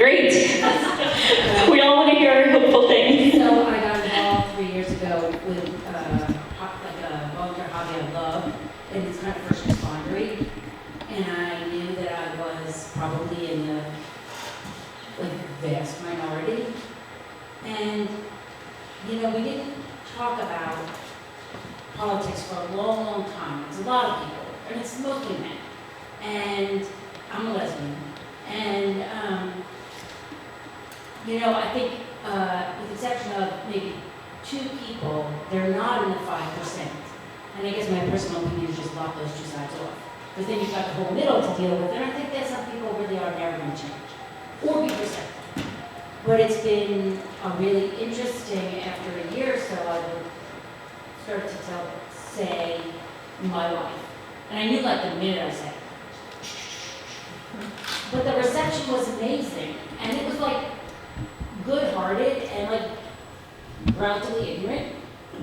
Great. We all want to hear hopeful things. So I got involved 3 years ago with like a volunteer hobby I love, and it's kind of first respondery. And I knew that I was probably in the vast minority. And we didn't talk about politics for a long, long time. It's a lot of people, and it's mostly men. And I'm a lesbian. And I think with the exception of maybe 2 people, they're not in the 5%. And I guess my personal opinion is just lock those 2 sides off. Because then you've got the whole middle to deal with, and I think that some people really are never going to change or be receptive. But it's been really interesting after a year or so, I would start to say my life. And I knew like the minute I said it. But the reception was amazing. And it was like good-hearted and like relatively ignorant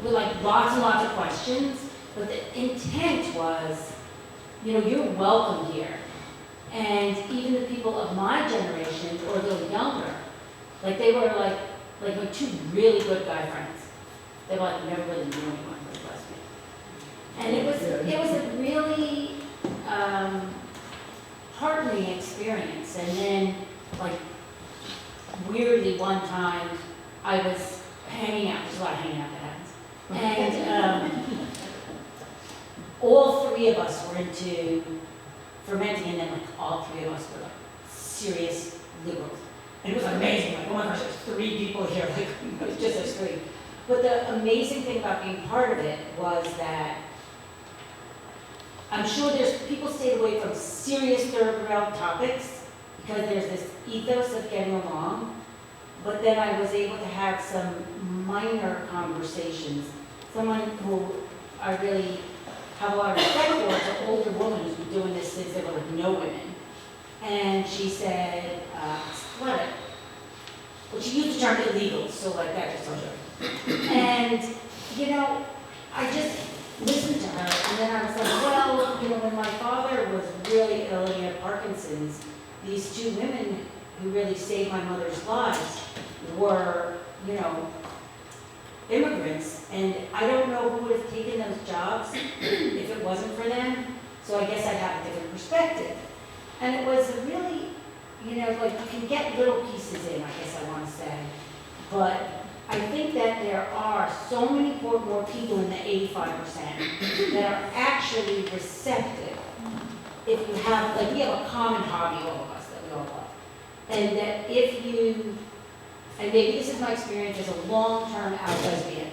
with like lots and lots of questions. But the intent was, you're welcome here. And even the people of my generation or a little younger, like they were like my 2 really good guy friends. They were like never really knew anyone who was lesbian. And it was a really heartening experience. And then like weirdly one time I was hanging out, there's a lot of hanging out that happens. And all 3 of us were into fermenting, and then like all 3 of us were like serious liberals. And it was amazing, like, oh my gosh, there's 3 people here, like, it was just us 3. But the amazing thing about being part of it was that I'm sure there's people stayed away from serious third rail topics because there's this ethos of getting along. But then I was able to have some minor conversations. Someone who I really have a lot of respect for, it's an older woman who's been doing this since there were like no women. And she said, split it. Well, she used the term illegal, so like that just tells you. And, I just listened to her, and then I was like, well, when my father was really ill and he had Parkinson's, these 2 women who really saved my mother's lives were, immigrants, and I don't know who would have taken those jobs if it wasn't for them, so I guess I'd have a different perspective. And it was a really, like you can get little pieces in, I guess I want to say, but I think that there are so many more people in the 85% that are actually receptive if you have, like we have a common hobby, all of us, that we all love. And that if you, and maybe this is my experience as a long-term out lesbian,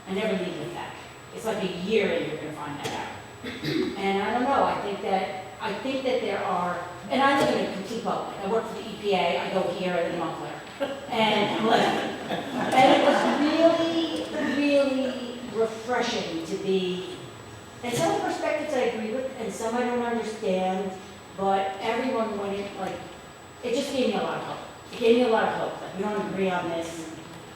I never leave with that. It's like a year and you're going to find that out. And I don't know, I think that there are, and I live in a complete bubble. I work for the EPA, I go here in Montclair. And I'm lesbian. And it was really, really refreshing to be, and some of the perspectives I agree with, and some I don't understand, but everyone went in, like, it just gave me a lot of hope. It gave me a lot of hope. Like, we don't agree on this.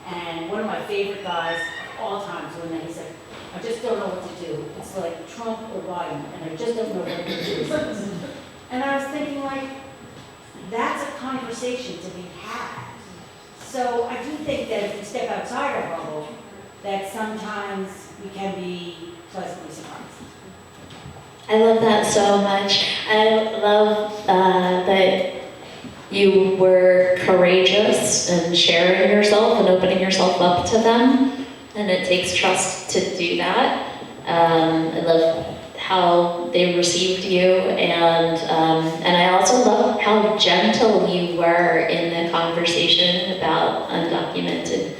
And one of my favorite guys of all times, when he said, I just don't know what to do. It's like Trump or Biden, and I just don't know what to do. And I was thinking, like, that's a conversation to be had. So I do think that if we step outside our bubble, that sometimes we can be pleasantly surprised. I love that so much. I love that you were courageous in sharing yourself and opening yourself up to them, and it takes trust to do that. I love how they received you, and I also love how gentle you were in the conversation about undocumented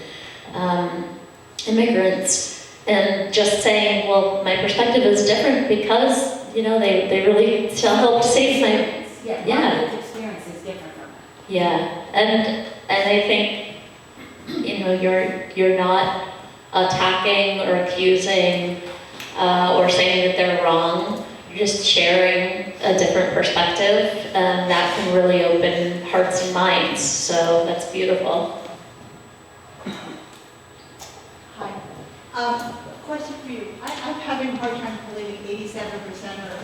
immigrants, and just saying, well, my perspective is different because they really helped save my Yeah. Experience is different from that. Yeah, and I think you're not attacking or accusing or saying that they're wrong. You're just sharing a different perspective, and that can really open hearts and minds. So that's beautiful. Hi. Question for you. I'm having a hard time believing 87%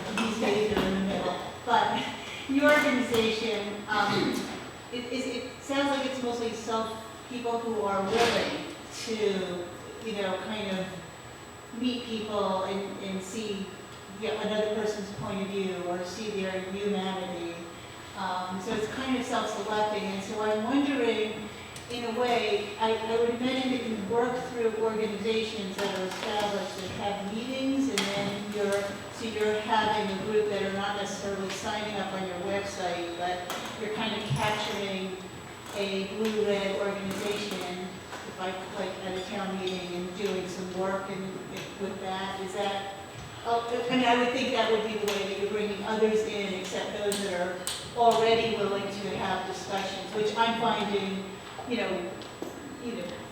of these days are in the middle, but your organization is it's mostly people who are willing to, kind of meet people and see another person's point of view or see their humanity. So it's kind of self-selecting, and so I'm wondering, in a way, I would imagine that you work through organizations that are established that have meetings, and then you're having a group that are not necessarily signing up on your website, but you're kind of capturing a blue-red organization, like at a town meeting, and doing some work with that. Is that? I would think that would be the way that you're bringing others in, except those that are already willing to have discussions, which I'm finding,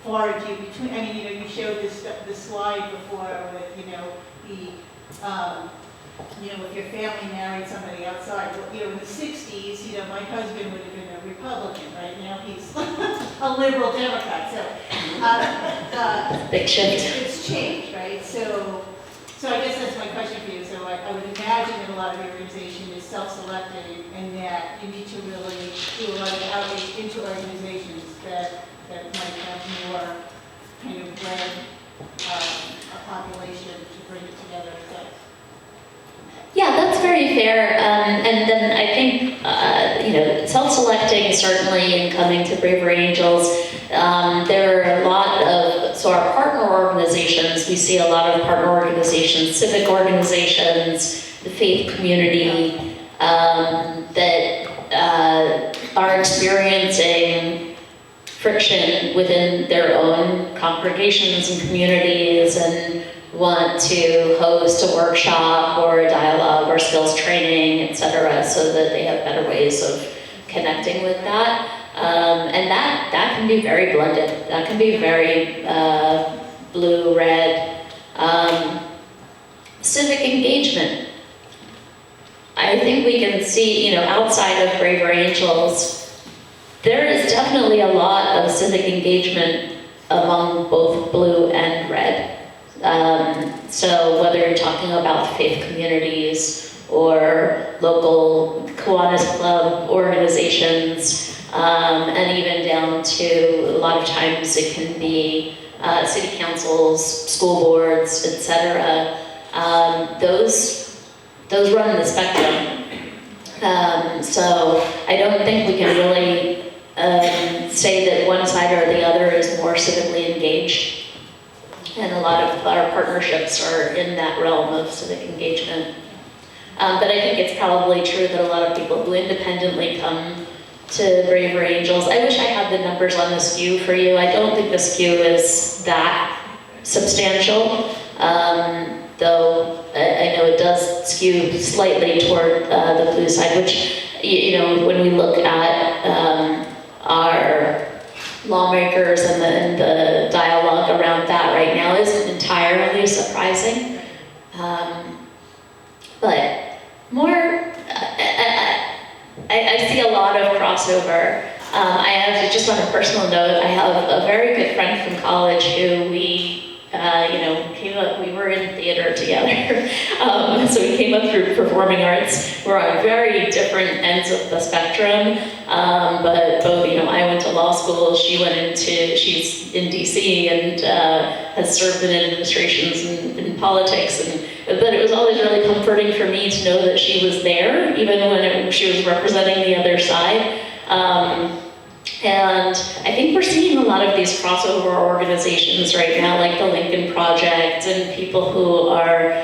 far and few between. I mean, you showed this slide before with, if your family married somebody outside, in the 60s, my husband would have been a Republican, right? Now he's a liberal Democrat, so Big shift. it's changed, right? So I guess that's my question for you. So I would imagine that a lot of your organization is self-selected, and that you need to really do a lot of outreach into organizations that might have more kind of red a population to bring it together. Yeah, that's very fair. And then I think, self-selecting certainly in coming to Braver Angels, there are a lot of, so our partner organizations, we see a lot of partner organizations, civic organizations, the faith community, that are experiencing friction within their own congregations and communities, and want to host a workshop or a dialogue or skills training, etc., so that they have better ways of connecting with that. And that can be very blended. That can be very blue, red. Civic engagement. I think we can see, outside of Braver Angels, there is definitely a lot of civic engagement among both blue and red. So whether you're talking about faith communities or local Kiwanis Club organizations, and even down to a lot of times it can be city councils, school boards, etc. Those run the spectrum. So I don't think we can really say that one side or the other is more civically engaged. And a lot of our partnerships are in that realm of civic engagement. But I think it's probably true that a lot of people who independently come to Braver Angels, I wish I had the numbers on the SKU for you. I don't think the SKU is that substantial, though I know it does skew slightly toward the blue side, which, when we look at our lawmakers and the dialogue around that right now isn't entirely surprising. But more, I see a lot of crossover. I have, just on a personal note, I have a very good friend from college who we came up, we were in theater together. So we came up through performing arts. We're on very different ends of the spectrum. But both, I went to law school, she's in DC and has served in administrations and in politics. But it was always really comforting for me to know that she was there, even when she was representing the other side. And I think we're seeing a lot of these crossover organizations right now, like the Lincoln Project, and people who are,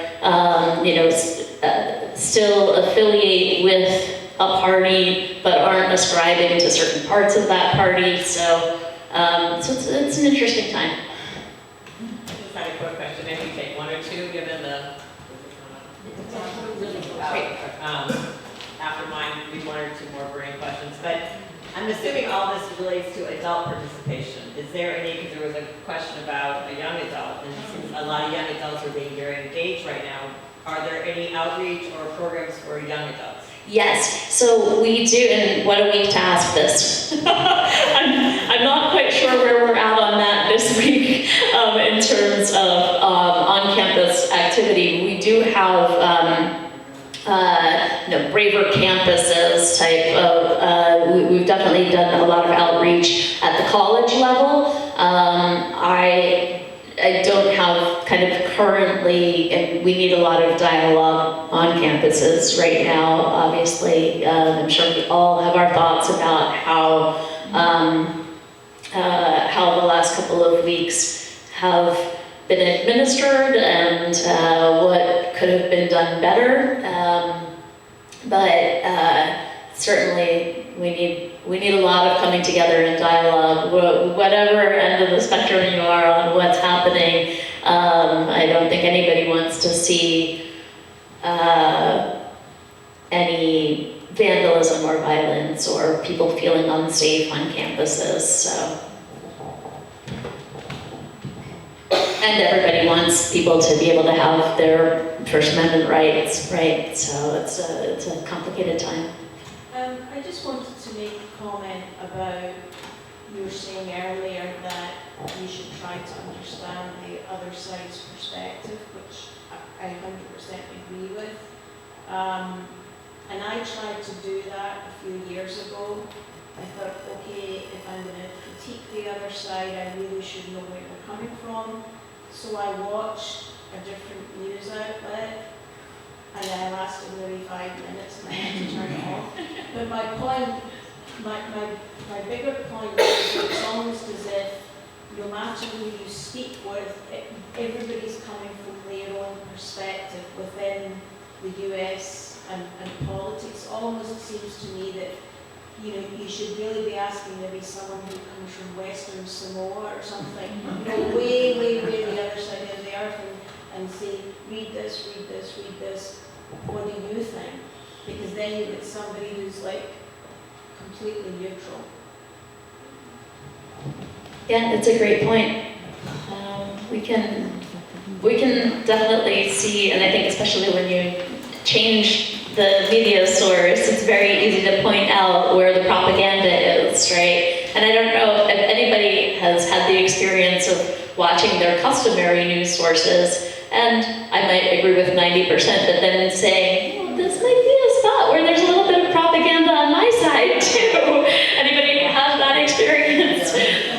still affiliate with a party, but aren't ascribing to certain parts of that party. So it's an interesting time. I just had a quick question. If you take one or two, given the after mine, we one or two more burning questions. But I'm assuming all this relates to adult participation. Is there any, because there was a question about a young adult, and since a lot of young adults are being very engaged right now, are there any outreach or programs for young adults? Yes, so we do, and what a week to ask this. I'm not quite sure where we're at on that this week in terms of on-campus activity. We do have braver campuses type of, we've definitely done a lot of outreach. college level, I don't have kind of currently, and we need a lot of dialogue on campuses right now, obviously. I'm sure we all have our thoughts about how the last couple of weeks have been administered and what could have been done better. But certainly we need a lot of coming together in dialogue, whatever end of the spectrum you are on what's happening. I don't think anybody wants to see any vandalism or violence or people feeling unsafe on campuses, so. And everybody wants people to be able to have their First Amendment rights, right? So it's a complicated time. I just wanted to make a comment about, you were saying earlier that you should try to understand the other side's perspective, which I 100% agree with. And I tried to do that a few years ago. I thought, okay, if I'm going to critique the other side, I really should know where they're coming from. So I watched a different news outlet, and I lasted maybe 5 minutes and I had to turn it off. But my point, my bigger point is it's almost as if no matter who you speak with, everybody's coming from their own perspective within the US and politics. Almost seems to me that you should really be asking maybe someone who comes from Western Samoa or something, way the other side of the earth, and say, read this. What do you think? Because then you get somebody who's like completely neutral. Yeah, it's a great point. We can definitely see, and I think especially when you change the media source, it's very easy to point out where the propaganda is, right? And I don't know if anybody has had the experience of watching their customary news sources, and I might agree with 90%, but then saying, oh, this might be a spot where there's a little bit of propaganda on my side too. Anybody have that experience?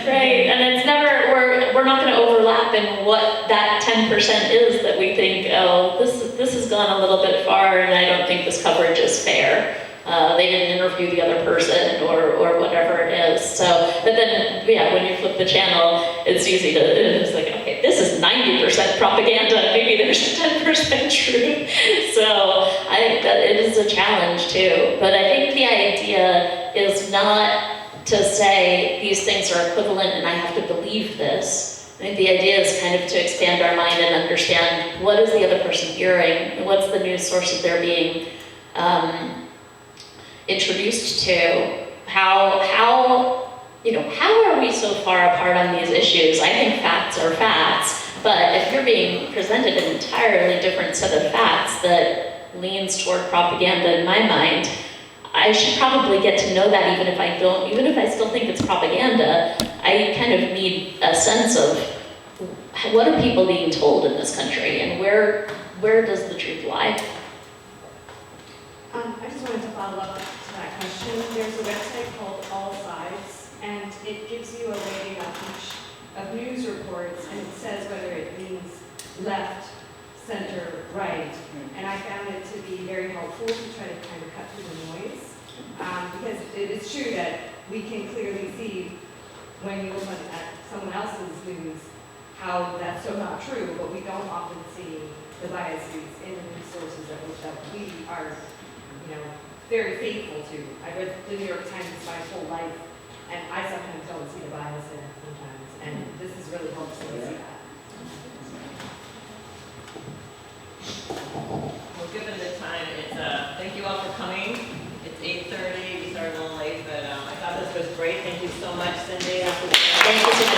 Right, and it's never, we're not going to overlap in what that 10% is that we think, oh, this has gone a little bit far and I don't think this coverage is fair. They didn't interview the other person or whatever it is. So, but then, yeah, when you flip the channel, it's easy to, it's like, okay, this is 90% propaganda, maybe there's 10% truth. So I think that it is a challenge too. But I think the idea is not to say these things are equivalent and I have to believe this. I think the idea is kind of to expand our mind and understand what is the other person hearing, what's the news source that they're being introduced to, how are we so far apart on these issues? I think facts are facts, but if you're being presented an entirely different set of facts that leans toward propaganda in my mind, I should probably get to know that even if I still think it's propaganda. I kind of need a sense of what are people being told in this country and where does the truth lie? I just wanted to follow up to that question. There's a website called All Sides, and it gives you a rating of news reports, and it says whether it leans left, center, right. And I found it to be very helpful to try to kind of cut through the noise, because it is true that we can clearly see when you look at someone else's news how that's so not true, but we don't often see the biases in the news sources that we are, very faithful to. I read the New York Times my whole life, and I sometimes don't see the bias in it sometimes, and this has really helped me see that. Well, given the time, thank you all for coming. It's 8:30, we started a little late, but I thought this was great. Thank you so much, Cindy. Thank you so much.